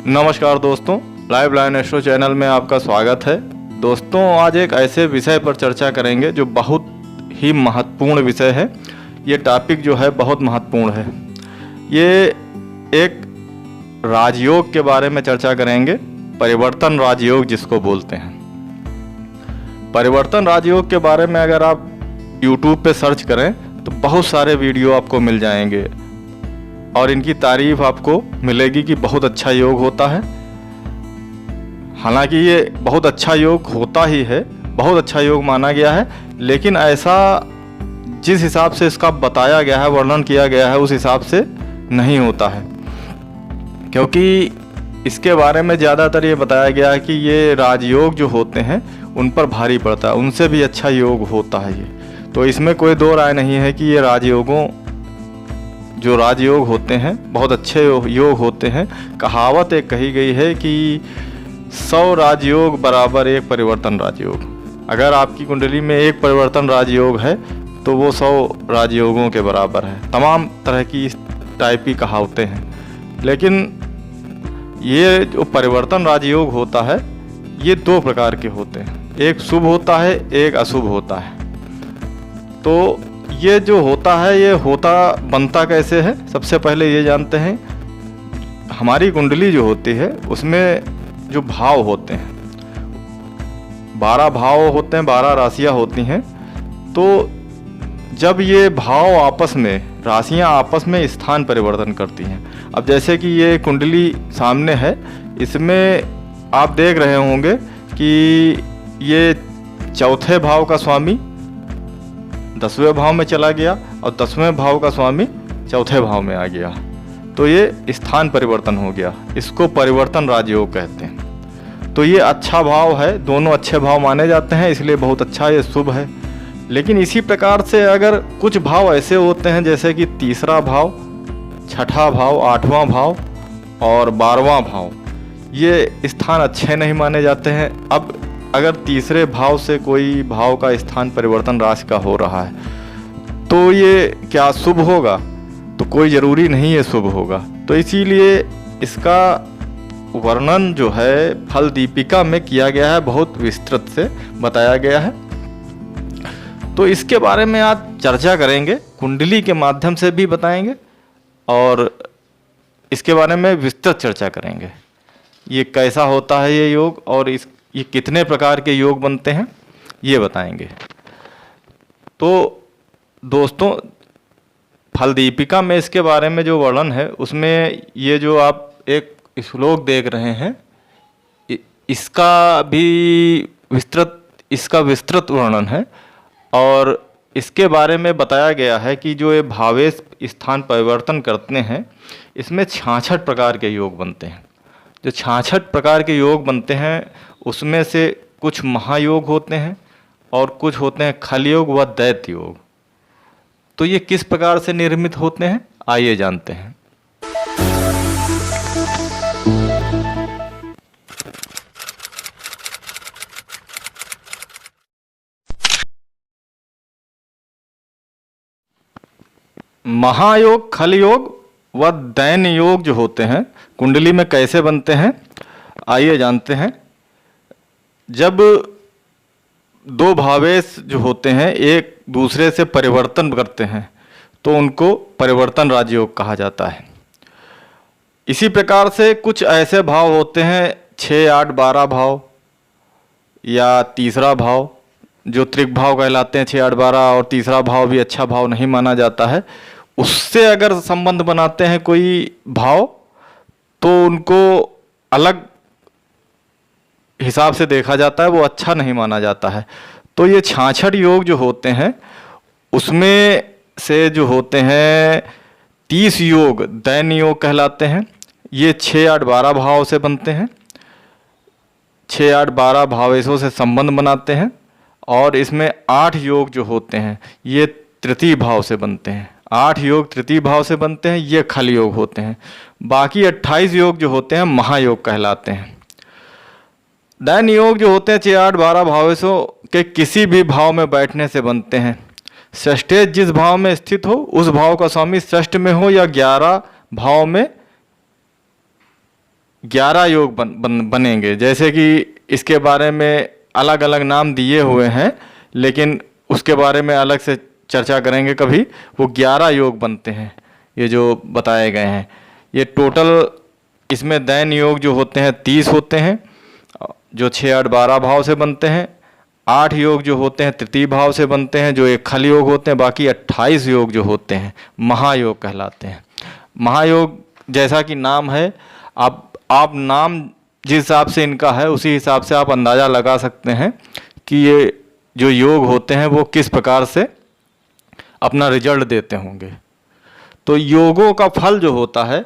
नमस्कार दोस्तों, live line astro channel में आपका स्वागत है। दोस्तों, आज एक ऐसे विषय पर चर्चा करेंगे जो बहुत ही महत्वपूर्ण विषय है। ये टॉपिक जो है बहुत महत्वपूर्ण है। ये एक राजयोग के बारे में चर्चा करेंगे, परिवर्तन राजयोग जिसको बोलते हैं। परिवर्तन राजयोग के बारे में अगर आप YouTube पे सर्च करें तो बहुत सारे वीडियो आपको मिल जाएंगे और इनकी तारीफ आपको मिलेगी कि बहुत अच्छा योग होता है। हालांकि ये बहुत अच्छा योग होता ही है, बहुत अच्छा योग माना गया है, लेकिन ऐसा जिस हिसाब से इसका बताया गया है, वर्णन किया गया है, उस हिसाब से नहीं होता है। क्योंकि इसके बारे में ज़्यादातर ये बताया गया है कि ये राजयोग जो होते हैं उन पर भारी पड़ता है, उनसे भी अच्छा योग होता है ये। तो इसमें कोई दो राय नहीं है कि ये राजयोग होते हैं बहुत अच्छे योग होते हैं। कहावत एक कही गई है कि 100 राजयोग बराबर एक परिवर्तन राजयोग। अगर आपकी कुंडली में एक परिवर्तन राजयोग है तो वो 100 राजयोगों के बराबर है। तमाम तरह की इस टाइप की कहावतें हैं, लेकिन ये जो परिवर्तन राजयोग होता है ये दो प्रकार के होते हैं, एक शुभ होता है, एक अशुभ होता है। तो ये जो होता है ये बनता कैसे है, सबसे पहले ये जानते हैं। हमारी कुंडली जो होती है उसमें जो भाव होते हैं, 12 भाव होते हैं, 12 राशियां होती हैं। तो जब ये भाव आपस में, राशियां आपस में स्थान परिवर्तन करती हैं। अब जैसे कि ये कुंडली सामने है, इसमें आप देख रहे होंगे कि ये चौथे भाव का स्वामी 10वें भाव में चला गया और 10वें भाव का स्वामी चौथे भाव में आ गया। तो ये स्थान परिवर्तन हो गया, इसको परिवर्तन राजयोग कहते हैं। तो ये अच्छा भाव है, दोनों अच्छे भाव माने जाते हैं, इसलिए बहुत अच्छा, ये शुभ है। लेकिन इसी प्रकार से अगर कुछ भाव ऐसे होते हैं जैसे कि तीसरा भाव, छठा भाव, 8वां भाव और 12वां भाव, ये स्थान अच्छे नहीं माने जाते हैं। अब अगर तीसरे भाव से कोई भाव का स्थान परिवर्तन राशि का हो रहा है तो ये क्या शुभ होगा? तो कोई ज़रूरी नहीं है शुभ होगा। तो इसीलिए इसका वर्णन जो है फल दीपिका में किया गया है, बहुत विस्तृत से बताया गया है। तो इसके बारे में आज चर्चा करेंगे, कुंडली के माध्यम से भी बताएंगे और इसके बारे में विस्तृत चर्चा करेंगे। ये कैसा होता है ये योग और ये कितने प्रकार के योग बनते हैं ये बताएंगे। तो दोस्तों, फल दीपिका में इसके बारे में जो वर्णन है उसमें ये जो आप एक श्लोक देख रहे हैं इसका विस्तृत वर्णन है और इसके बारे में बताया गया है कि जो ये भावेश स्थान परिवर्तन करते हैं इसमें 66 प्रकार के योग बनते हैं। जो 66 प्रकार के योग बनते हैं उसमें से कुछ महायोग होते हैं और कुछ होते हैं खल योग व दैत्य योग। तो ये किस प्रकार से निर्मित होते हैं आइए जानते हैं। महायोग, खल योग व दैन्य योग जो होते हैं कुंडली में कैसे बनते हैं आइए जानते हैं। जब दो भावेश जो होते हैं एक दूसरे से परिवर्तन करते हैं तो उनको परिवर्तन राजयोग कहा जाता है। इसी प्रकार से कुछ ऐसे भाव होते हैं 6, 8, 12 भाव या तीसरा भाव जो त्रिक भाव कहलाते हैं। 6, 8, 12 और तीसरा भाव भी अच्छा भाव नहीं माना जाता है। उससे अगर संबंध बनाते हैं कोई भाव तो उनको अलग हिसाब से देखा जाता है, वो अच्छा नहीं माना जाता है। तो ये 66 योग जो होते हैं उसमें से जो होते हैं 30 योग दैन्य योग कहलाते हैं। ये 6, 8, 12 भाव से बनते हैं, 6, 8, 12 भावेशों से संबंध बनाते हैं और इसमें 8 योग जो होते हैं ये तृतीय भाव से बनते हैं। 8 योग तृतीय भाव से बनते हैं, ये खल योग होते हैं। बाकी 28 योग जो होते हैं महायोग कहलाते हैं। दैन्य योग जो होते हैं 6, 8, 12 भावेशों के किसी भी भाव में बैठने से बनते हैं। षष्ठेश जिस भाव में स्थित हो उस भाव का स्वामी षष्ठ में हो या 11 भाव में 11 योग बनेंगे। जैसे कि इसके बारे में अलग अलग नाम दिए हुए हैं, लेकिन उसके बारे में अलग से चर्चा करेंगे कभी। वो 11 योग बनते हैं ये जो बताए गए हैं। ये टोटल इसमें दैन योग जो होते हैं 30 होते हैं, जो 6 8 12 भाव से बनते हैं। 8 योग जो होते हैं तृतीय भाव से बनते हैं, जो एक खल योग होते हैं। बाकी 28 योग जो होते हैं महायोग कहलाते हैं। महायोग जैसा कि नाम है, आप नाम जिस हिसाब से इनका है उसी हिसाब से आप अंदाज़ा लगा सकते हैं कि ये जो योग होते हैं वो किस प्रकार से अपना रिजल्ट देते होंगे। तो योगों का फल जो होता है,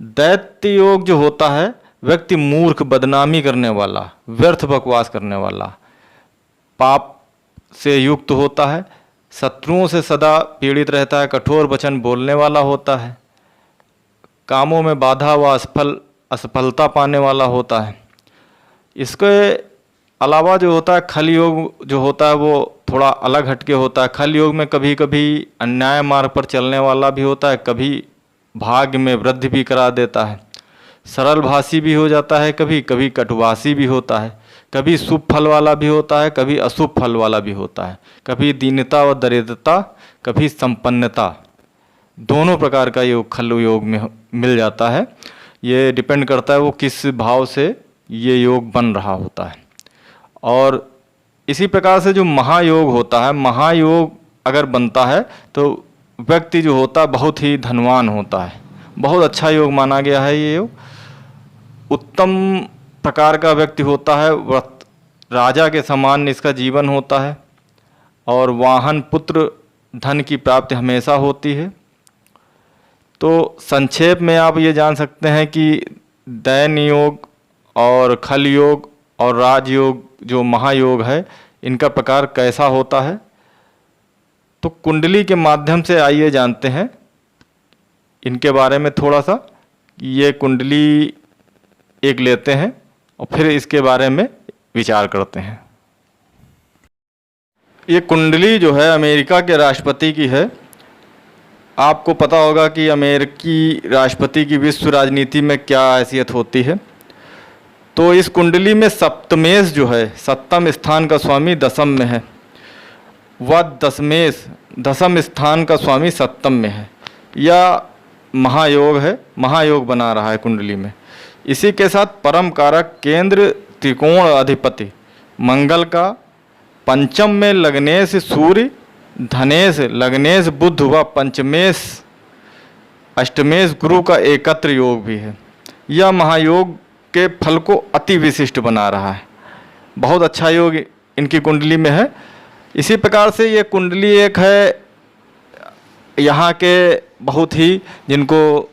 दैत्य योग जो होता है, व्यक्ति मूर्ख, बदनामी करने वाला, व्यर्थ बकवास करने वाला, पाप से युक्त होता है, शत्रुओं से सदा पीड़ित रहता है, कठोर वचन बोलने वाला होता है, कामों में बाधा व असफलता पाने वाला होता है। इसके अलावा जो होता है खल योग जो होता है वो थोड़ा अलग हटके होता है। खल योग में कभी कभी अन्याय मार्ग पर चलने वाला भी होता है, कभी भाग्य में वृद्धि भी करा देता है, सरल भाषी भी हो जाता है, कभी कभी कटुभाषी भी होता है, कभी शुभ फल वाला भी होता है, कभी अशुभ फल वाला भी होता है, कभी दीनता व दरिद्रता, कभी संपन्नता, दोनों प्रकार का योग खल योग में मिल जाता है। ये डिपेंड करता है वो किस भाव से ये योग बन रहा होता है। और इसी प्रकार से जो महायोग होता है, महायोग अगर बनता है तो व्यक्ति जो होता है बहुत ही धनवान होता है। बहुत अच्छा योग माना गया है ये योग। उत्तम प्रकार का व्यक्ति होता है, राजा के समान इसका जीवन होता है, और वाहन, पुत्र, धन की प्राप्ति हमेशा होती है। तो संक्षेप में आप ये जान सकते हैं कि दैन योग और खल योग और राजयोग जो महायोग है इनका प्रकार कैसा होता है। तो कुंडली के माध्यम से आइए जानते हैं इनके बारे में थोड़ा सा। ये कुंडली एक लेते हैं और फिर इसके बारे में विचार करते हैं। ये कुंडली जो है अमेरिका के राष्ट्रपति की है। आपको पता होगा कि अमेरिकी राष्ट्रपति की विश्व राजनीति में क्या हैसियत होती है। तो इस कुंडली में सप्तमेश जो है, सप्तम स्थान का स्वामी दसम में है, व दशमेश दसम स्थान का स्वामी सप्तम में है। यह महायोग है, महायोग बना रहा है कुंडली में। इसी के साथ परम कारक केंद्र त्रिकोण अधिपति मंगल का पंचम में लग्नेश सूर्य, धनेश लग्नेश बुध व पंचमेश अष्टमेश गुरु का एकत्र योग भी है। यह महायोग के फल को अति विशिष्ट बना रहा है। बहुत अच्छा योग इनकी कुंडली में है। इसी प्रकार से ये कुंडली एक है यहाँ के बहुत ही, जिनको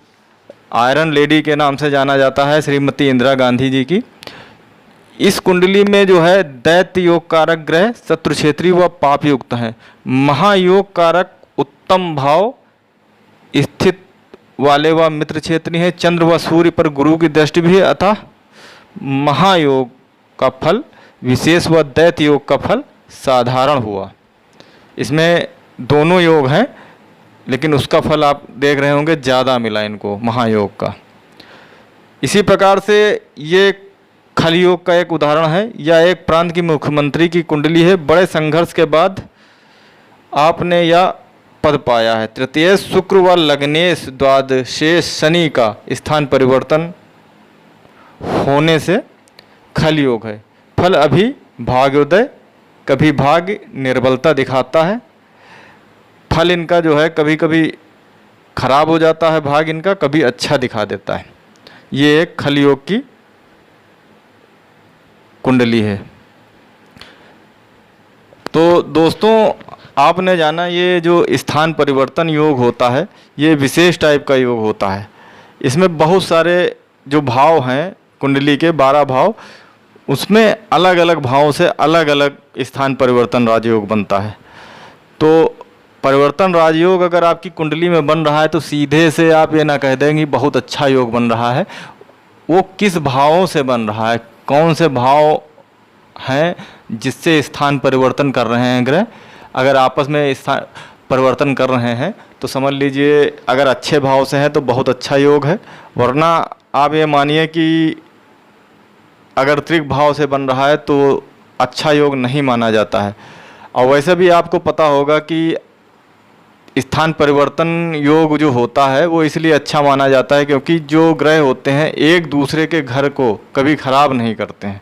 आयरन लेडी के नाम से जाना जाता है, श्रीमती इंदिरा गांधी जी की। इस कुंडली में जो है दैत्य योग कारक ग्रह शत्रु क्षेत्री व पाप युक्त हैं। महायोग कारक उत्तम भाव स्थित वाले व मित्र क्षेत्री हैं। चंद्र व सूर्य पर गुरु की दृष्टि भी है। अतः महायोग का फल विशेष व दैत्य योग का फल साधारण हुआ। इसमें दोनों योग हैं, लेकिन उसका फल आप देख रहे होंगे ज़्यादा मिला इनको महायोग का। इसी प्रकार से ये खल योग का एक उदाहरण है। यह एक प्रांत की मुख्यमंत्री की कुंडली है। बड़े संघर्ष के बाद आपने यह पद पाया है। तृतीय शुक्र व लग्नेश द्वादशेश शनि का स्थान परिवर्तन होने से खल योग है। फल अभी भाग्योदय, कभी भाग्य निर्बलता दिखाता है। फल इनका जो है कभी कभी खराब हो जाता है, भाग्य इनका कभी अच्छा दिखा देता है। ये एक खल योग की कुंडली है। तो दोस्तों आपने जाना ये जो स्थान परिवर्तन योग होता है ये विशेष टाइप का योग होता है। इसमें बहुत सारे जो भाव हैं कुंडली के 12 भाव, उसमें अलग अलग भावों से अलग अलग स्थान परिवर्तन राजयोग बनता है। तो परिवर्तन राजयोग अगर आपकी कुंडली में बन रहा है तो सीधे से आप ये ना कह देंगे बहुत अच्छा योग बन रहा है। वो किस भावों से बन रहा है, कौन से भाव हैं जिससे स्थान परिवर्तन कर रहे हैं ग्रह। अगर आपस में स्थान परिवर्तन कर रहे हैं तो समझ लीजिए अगर अच्छे भाव से हैं तो बहुत अच्छा योग है, वरना आप ये मानिए कि अगर त्रिक भाव से बन रहा है तो अच्छा योग नहीं माना जाता है। और वैसे भी आपको पता होगा कि स्थान परिवर्तन योग जो होता है वो इसलिए अच्छा माना जाता है क्योंकि जो ग्रह होते हैं एक दूसरे के घर को कभी ख़राब नहीं करते हैं।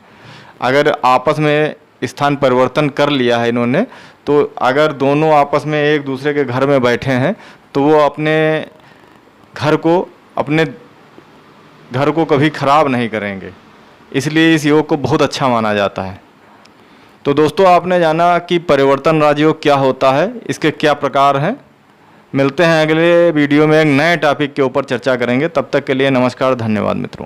अगर आपस में स्थान परिवर्तन कर लिया है इन्होंने, तो अगर दोनों आपस में एक दूसरे के घर में बैठे हैं तो वो अपने घर को कभी ख़राब नहीं करेंगे, इसलिए इस योग को बहुत अच्छा माना जाता है। तो दोस्तों, आपने जाना कि परिवर्तन राजयोग क्या होता है, इसके क्या प्रकार हैं। मिलते हैं अगले वीडियो में एक नए टॉपिक के ऊपर चर्चा करेंगे। तब तक के लिए नमस्कार, धन्यवाद मित्रों।